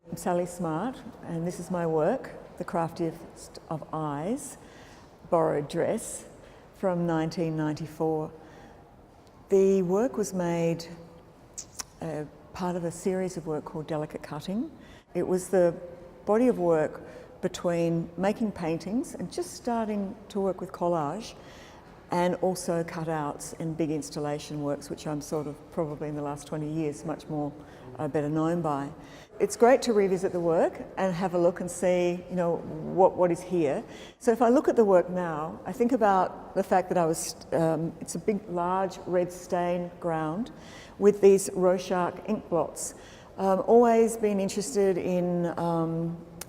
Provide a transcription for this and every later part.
I'm Sally Smart, and this is my work, The Craftiest of Eyes, borrowed dress from 1994. The work was made part of a series of work called Delicate Cutting. It was the body of work between making paintings and just starting to work with collage, and also cutouts and big installation works, which I'm sort of probably in the last 20 years much more better known by. It's great to revisit the work and have a look and see, what is here. So if I look at the work now, I think about the fact that it's a big, large red stained ground with these Rorschach ink blots. Always been interested in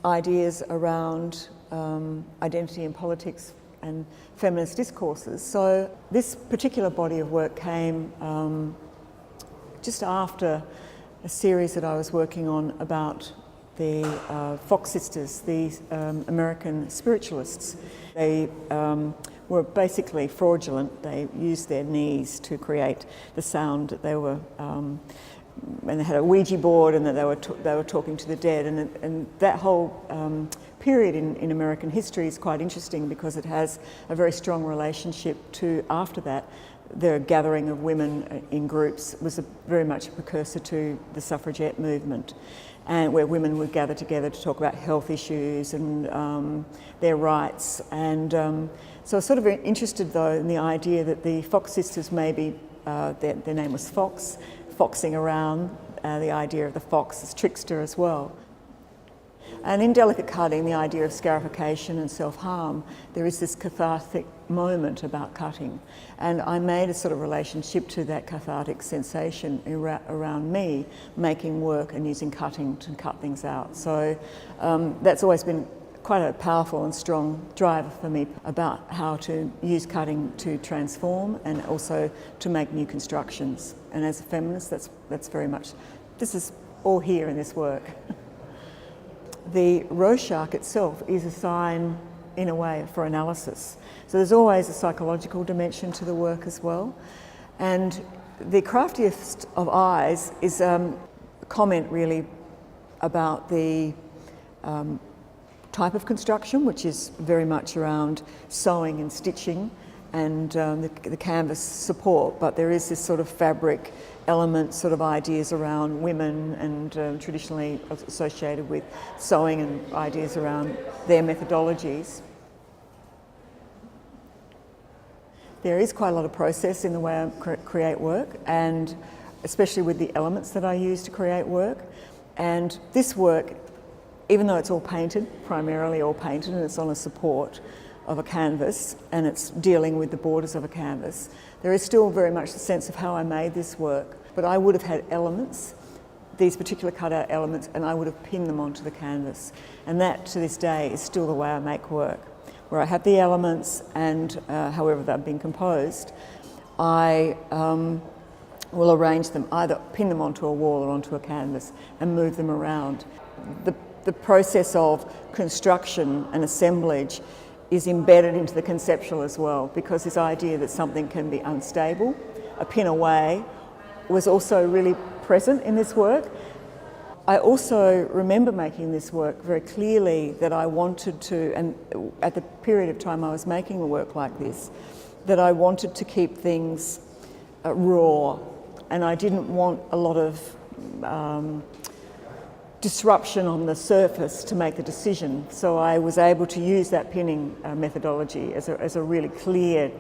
ideas around identity and politics and feminist discourses. So this particular body of work came just after a series that I was working on about the Fox sisters, these American spiritualists. They were basically fraudulent. They used their knees to create the sound that they were, and they had a Ouija board, and that they were talking to the dead, and that whole period in American history is quite interesting because it has a very strong relationship to, after that, the gathering of women in groups was very much a precursor to the suffragette movement, and where women would gather together to talk about health issues and their rights. And so I was sort of interested though in the idea that the Fox sisters, maybe their name was Fox, foxing around, the idea of the fox as trickster as well. And in Delicate Cutting, the idea of scarification and self-harm, there is this cathartic moment about cutting. And I made a sort of relationship to that cathartic sensation around me making work and using cutting to cut things out. So that's always been quite a powerful and strong driver for me about how to use cutting to transform and also to make new constructions. And as a feminist, that's very much, this is all here in this work. The Rorschach itself is a sign, in a way, for analysis. So there's always a psychological dimension to the work as well. And the craftiest of eyes is a comment really about the type of construction, which is very much around sewing and stitching and the canvas support, but there is this sort of fabric element, sort of ideas around women and traditionally associated with sewing and ideas around their methodologies. There is quite a lot of process in the way I create work, and especially with the elements that I use to create work. And this work, even though it's all painted, primarily all painted, and it's on a support of a canvas, and it's dealing with the borders of a canvas, there is still very much the sense of how I made this work. But I would have had elements, these particular cutout elements, and I would have pinned them onto the canvas. And that, to this day, is still the way I make work, where I have the elements and however they've been composed, I will arrange them, either pin them onto a wall or onto a canvas and move them around. The process of construction and assemblage is embedded into the conceptual as well, because this idea that something can be unstable, a pin away, was also really present in this work. I also remember making this work very clearly that I wanted to, and at the period of time I was making a work like this, that I wanted to keep things raw, and I didn't want a lot of disruption on the surface to make the decision. So I was able to use that pinning methodology as a really clear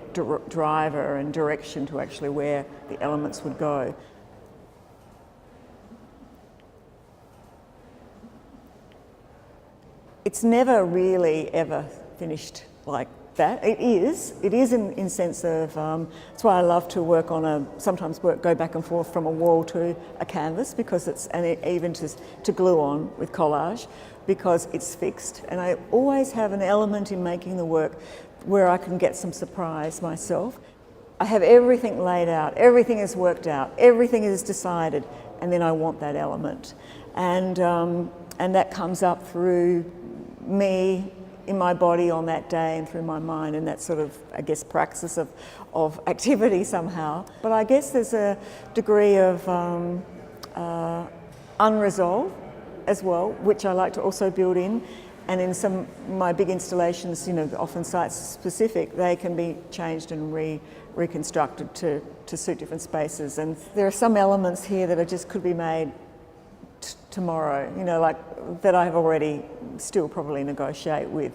driver and direction to actually where the elements would go. It's never really ever finished like that. It is in sense of, that's why I love to work on sometimes go back and forth from a wall to a canvas, because even to glue on with collage, because it's fixed. And I always have an element in making the work where I can get some surprise myself. I have everything laid out, everything is worked out, everything is decided, and then I want that element. And that comes up through me in my body on that day and through my mind, and that sort of, I guess, praxis of activity somehow. But I guess there's a degree of unresolved as well, which I like to also build in. And in some my big installations, often site specific, they can be changed and reconstructed to suit different spaces. And there are some elements here that could be made tomorrow, like that I have already still probably negotiate with